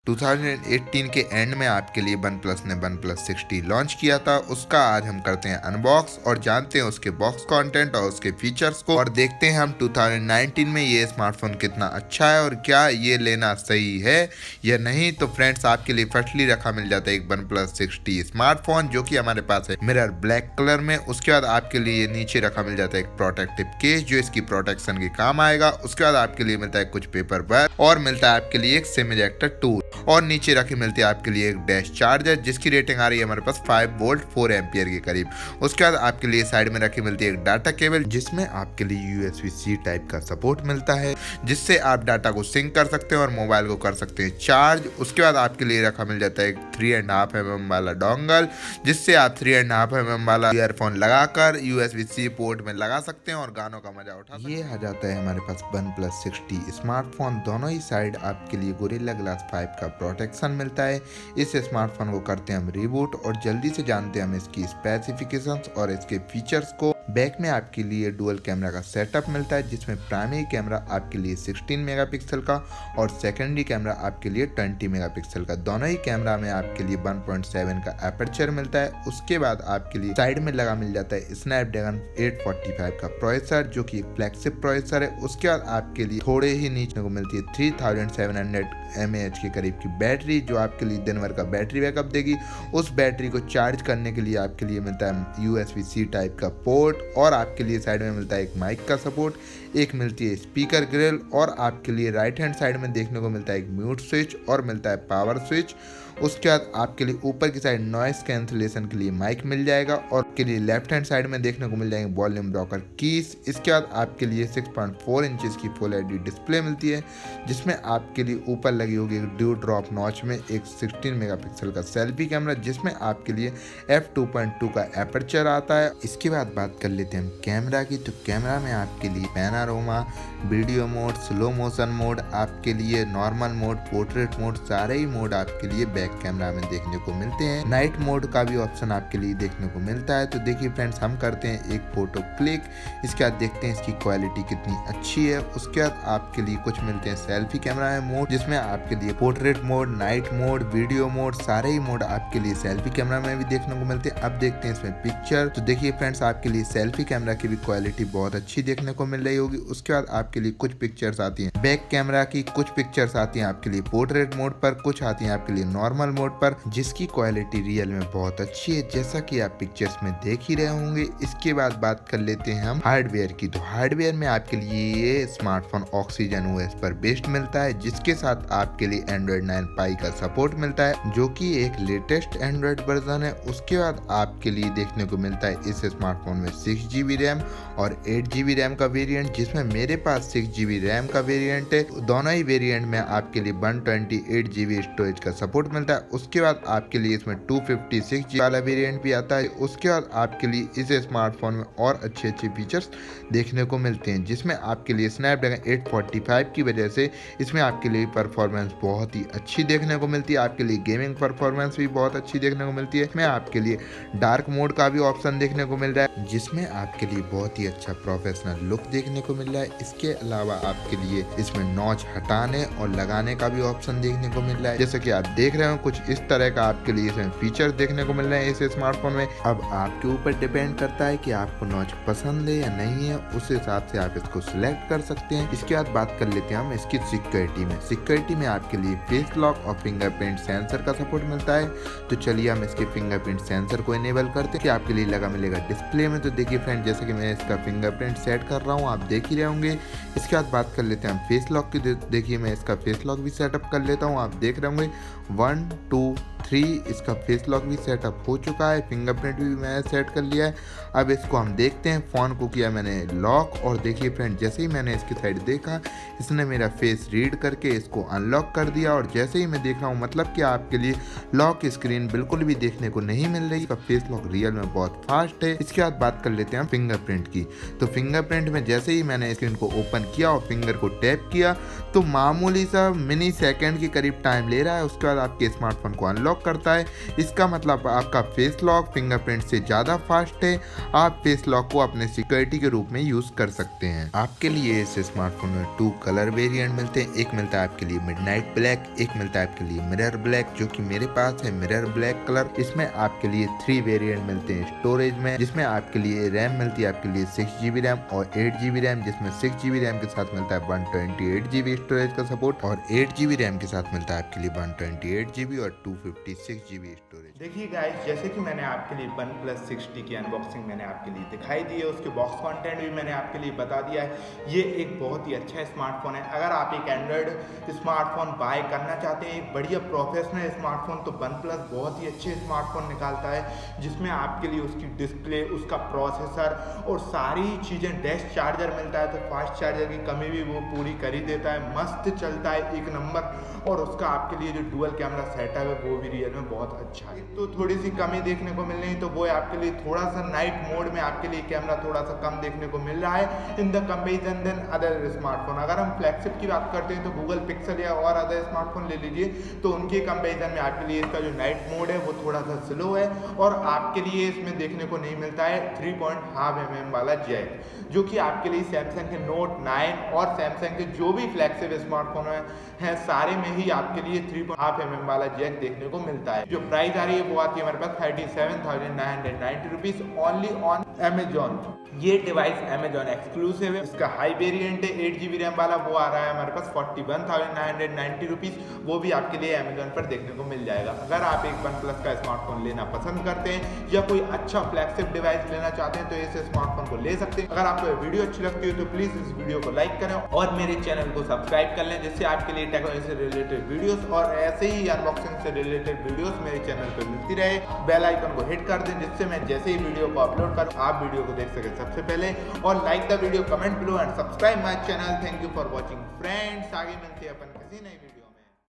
2018 के एंड में आपके लिए वन प्लस ने वन प्लस 60 लॉन्च किया था। उसका आज हम करते हैं अनबॉक्स और जानते हैं उसके बॉक्स कंटेंट और उसके फीचर्स को, और देखते हैं हम 2019 में ये स्मार्टफोन कितना अच्छा है और क्या ये लेना सही है या नहीं। तो फ्रेंड्स, आपके लिए फर्स्टली रखा मिल जाता है एक वन प्लस 60 स्मार्टफोन जो कि हमारे पास है मिरर ब्लैक कलर में। उसके बाद आपके लिए नीचे रखा मिल जाता है एक प्रोटेक्टिव केस जो इसकी प्रोटेक्शन के काम आएगा। उसके बाद आपके लिए मिलता है कुछ पेपर वर्क और मिलता है आपके लिए एक सिम इजेक्टर टूल, और नीचे रखी मिलती है आपके लिए एक डैश चार्जर जिसकी रेटिंग आ रही है हमारे पास 5 वोल्ट 4 एम्पियर के करीब। उसके बाद आपके लिए साइड में रखी मिलती है एक डाटा केबल जिसमें आपके लिए USB-C टाइप का सपोर्ट मिलता है जिससे आप डाटा को सिंक कर सकते हैं और मोबाइल को कर सकते हैं चार्ज। उसके बाद आपके लिए रखा मिल जाता है एक 3.5 mm वाला डोंगल जिससे आप 3.5 mm वाला ईयरफोन लगाकर USB-C पोर्ट में लगा सकते हैं और गानों का मजा उठा सकते हैं। ये आ जाता है हमारे पास वन प्लस 60 स्मार्टफोन। दोनों ही साइड आपके लिए गोरिल्ला ग्लास 5 का प्रोटेक्शन मिलता है। इस स्मार्टफोन को करते हैं हम रिबूट और जल्दी से जानते हैं हम इसकी स्पेसिफिकेशंस और इसके फीचर्स को। बैक में आपके लिए डुअल कैमरा का सेटअप मिलता है जिसमें प्राइमरी कैमरा आपके लिए 16 मेगापिक्सल का और सेकेंडरी कैमरा आपके लिए 20 मेगापिक्सल का। दोनों ही कैमरा में आपके लिए 1.7 का एपर्चर मिलता है। उसके बाद आपके लिए साइड में लगा मिल जाता है स्नैपड्रैगन 845 का प्रोसेसर जो कि एक फ्लैगशिप प्रोसेसर है। उसके बाद आपके लिए थोड़े ही नीचे को मिलती है 3700 mAh के करीब की बैटरी जो आपके लिए दिन भर का बैटरी बैकअप देगी। उस बैटरी को चार्ज करने के लिए आपके लिए मिलता है USB-C टाइप का पोर्ट, और आपके लिए साइड में मिलता है एक माइक का सपोर्ट, एक मिलती है स्पीकर ग्रिल, और आपके लिए राइट हैंड साइड में देखने को मिलता है एक म्यूट स्विच और मिलता है पावर स्विच। उसके बाद आपके लिए ऊपर की साइड नॉइस कैंसिलेशन के लिए माइक मिल जाएगा और आपके लिए लेफ्ट हैंड साइड में देखने को मिल जाएंगे वॉल्यूम रॉकर कीज। इसके बाद आपके लिए 6.4 इंचेस की फुल एचडी डिस्प्ले मिलती है जिसमें आपके लिए ऊपर लगी होगी एक ड्यू ड्रॉप नॉच में एक 16 मेगापिक्सल का सेल्फी कैमरा जिसमें आपके लिए f2.2 का एपर्चर आता है। इसके बाद बात कर लेते हैं हम कैमरा की। तो कैमरा में आपके लिए panorama, video mode, slow motion mode, आपके लिए नॉर्मल मोड, पोर्ट्रेट मोड, सारे ही मोड आपके लिए बैक कैमरा में देखने को मिलते हैं। नाइट मोड का भी ऑप्शन आपके लिए देखने को मिलता है। तो देखिए फ्रेंड्स, हम करते हैं एक फोटो क्लिक, इसके बाद देखते हैं इसकी क्वालिटी कितनी अच्छी है। उसके बाद आपके लिए कुछ मिलते हैं सेल्फी कैमरा में मोड जिसमें आपके लिए portrait mode, night mode, video mode, सारे ही मोड आपके लिए सेल्फी कैमरा में भी देखने को मिलते हैं। अब देखते हैं इसमें पिक्चर। तो देखिए फ्रेंड्स, आपके लिए सेल्फी कैमरा की भी क्वालिटी बहुत अच्छी देखने को मिल रही होगी। उसके बाद आपके लिए कुछ पिक्चर्स आती हैं बैक कैमरा की, कुछ पिक्चर्स आती हैं आपके लिए पोर्ट्रेट मोड पर, कुछ आती हैं आपके लिए नॉर्मल मोड पर जिसकी क्वालिटी रियल में बहुत अच्छी है जैसा कि आप पिक्चर्स में देख ही रहे होंगे। इसके बाद बात कर लेते हैं हम हार्डवेयर की। तो हार्डवेयर में आपके लिए ये स्मार्टफोन ऑक्सीजन OS पर बेस्ड मिलता है जिसके साथ आपके लिए Android 9 Pie का सपोर्ट मिलता है जो कि एक लेटेस्ट एंड्रॉइड वर्जन है। उसके बाद आपके लिए देखने को मिलता है इस स्मार्टफोन में 6GB रैम और 8GB रैम का वेरिएंट जिसमें मेरे पास 6GB रैम का वेरिएंट है। दोनों ही वेरिएंट में आपके लिए 128GB स्टोरेज का सपोर्ट मिलता है। उसके बाद आपके लिए इसमें 256GB वाला वेरिएंट भी आता है। उसके बाद आपके लिए इस स्मार्टफोन में और अच्छे फीचर्स देखने को मिलते हैं जिसमें आपके लिए स्नैपड्रैगन 845 की वजह से इसमें आपके लिए परफॉर्मेंस बहुत ही अच्छी देखने को मिलती है। आपके लिए गेमिंग परफॉर्मेंस भी बहुत अच्छी देखने को मिलती है। इसमें आपके लिए डार्क मोड का भी ऑप्शन देखने को मिल रहा है जिसमें आपके लिए बहुत ही अच्छा प्रोफेशनल लुक देखने को मिल रहा है। इसके अलावा आपके लिए इसमें नॉच हटाने और लगाने का भी ऑप्शन देखने को मिल रहा है। जैसे कि आप देख रहे हो कुछ इस तरह का आपके लिए इसमें फीचर देखने को मिल रहे हैं इस स्मार्टफोन में। अब आपके ऊपर डिपेंड करता है कि आपको नॉच पसंद है या नहीं है, उस हिसाब से आप इसको सिलेक्ट कर सकते हैं। इसके बाद बात कर लेते हैं हम इसकी सिक्योरिटी में। सिक्योरिटी में आपके लिए फेस लॉक और फिंगरप्रिंट सेंसर का सपोर्ट मिलता है। तो चलिए हम इसके फिंगरप्रिंट सेंसर को इनेबल करते हैं कि आपके लिए लगा मिलेगा डिस्प्ले में। तो देखिए फ्रेंड, जैसे कि मैं इसका फिंगरप्रिंट सेट कर रहा हूँ, आप देख ही रहे होंगे। इसके बाद बात कर लेते हैं हम फेस लॉक की। देखिए मैं इसका फेस लॉक भी सेटअप कर लेता हूँ, आप देख रहे होंगे 1 2 3 इसका फेस लॉक भी सेटअप हो चुका है। फिंगरप्रिंट भी मैंने सेट कर लिया है। अब इसको हम देखते हैं। फ़ोन को किया मैंने लॉक और देखिए फ्रेंड, जैसे ही मैंने इसकी साइड देखा इसने मेरा फेस रीड करके इसको अनलॉक कर दिया और जैसे ही मैं देख रहा हूँ मतलब कि आपके लिए लॉक स्क्रीन बिल्कुल भी देखने को नहीं मिल रही। इसका फेस लॉक रियल में बहुत फास्ट है। इसके बाद बात कर लेते हैं हम फिंगरप्रिंट की। तो फिंगरप्रिंट में जैसे ही मैंने स्क्रीन को ओपन किया और फिंगर को टैप किया तो मामूली सा मिनी सेकेंड के करीब टाइम ले रहा है। उसके बाद आपके स्मार्टफोन को अनलॉक अनलॉक करता है। इसका मतलब आपका फेस लॉक फिंगरप्रिंट से ज़्यादा फास्ट है। आप फेस लॉक को अपने सिक्योरिटी के रूप में यूज़ कर सकते हैं। आपके लिए इस स्मार्टफोन में 2 कलर वेरिएंट मिलते हैं। एक मिलता है आपके लिए मिडनाइट ब्लैक, एक मिलता है आपके लिए मिरर ब्लैक, जो कि मेरे पास है मिरर ब्लैक कलर। इसमें आपके लिए 3 वेरिएंट मिलते हैं स्टोरेज में, जिसमें आपके लिए रैम मिलती है आपके लिए 6 GB रैम और 8 GB रैम, जिसमें 6 GB रैम के साथ मिलता है 128 GB स्टोरेज का सपोर्ट और 8 GB रैम के साथ मिलता है आपके लिए 128 GB और 256 GB स्टोरेज। देखिए गाइस, जैसे कि मैंने आपके लिए OnePlus 6T की अनबॉक्सिंग मैंने आपके लिए दिखाई दी है, उसके बॉक्स कंटेंट भी मैंने आपके लिए बता दिया है। ये एक बहुत ही अच्छा स्मार्टफोन है। अगर आप एक एंड्रॉयड स्मार्टफोन बाय करना चाहते हैं, एक बढ़िया प्रोफेशनल स्मार्टफोन, तो OnePlus बहुत ही अच्छे स्मार्टफोन निकालता है, जिसमें आपके लिए उसकी डिस्प्ले, उसका प्रोसेसर और सारी चीज़ें, डेस्क चार्जर मिलता है, तो फास्ट चार्जर की कमी भी वो पूरी कर ही देता है। मस्त चलता है, एक नंबर। और उसका आपके लिए जो डुअल कैमरा सेटअप है वो भी रियल में बहुत अच्छा है। तो थोड़ी सी कमी देखने को मिल रही, तो वो है आपके लिए थोड़ा सा नाइट मोड में आपके लिए कैमरा थोड़ा सा कम देखने को मिल रहा है in the comparison than other smartphone. अगर हम फ्लैगशिप की बात करते हैं तो गूगल पिक्सल या और अदर स्मार्टफोन ले लीजिए, तो उनके कंपेरिजन में आपके लिए इसका जो नाइट मोड है वो थोड़ा सा स्लो है और आपके लिए इसमें देखने को नहीं मिलता है 3.5 mm वाला जैक, जो कि आपके लिए सैमसंग के नोट 9 और सैमसंग के जो भी फ्लैगशिप स्मार्टफोन हैं सारे में ही आपके लिए 3.5 mm वाला जैक देखने को मिलता है। जो प्राइस आ रही है वो आती है हमारे पास 37,990 रुपीज ओनली ऑन अमेजॉन। ये डिवाइस अमेजॉन एक्सक्लूसिव है। इसका हाई वेरिएंट है 8 GB रैम वाला, वो आ रहा है हमारे पास 41,990 रुपीज। वो भी आपके लिए अमेजॉन पर देखने को मिल जाएगा। अगर आप एक OnePlus का स्मार्टफोन लेना पसंद करते हैं या कोई अच्छा फ्लैगशिप डिवाइस लेना चाहते हैं तो इस स्मार्टफोन को ले सकते हैं। अगर आपको ये वीडियो अच्छी लगती है तो प्लीज इस वीडियो को लाइक करें और मेरे चैनल को सब्सक्राइब कर लें, जिससे आपके लिए टेक्नोलॉजी से रिलेटेड वीडियोस और ऐसे ही अनबॉक्सिंग से रिलेटेड वीडियोस मेरे चैनल पर मिलती रहे। बेल आइकन को हिट कर दें, जिससे मैं जैसे ही वीडियो को अपलोड करूं आप वीडियो को देख सकें सबसे पहले। और like the video, comment below and subscribe my channel. Thank you for watching friends. आगे मिलते हैं अपन किसी नई वीडियो।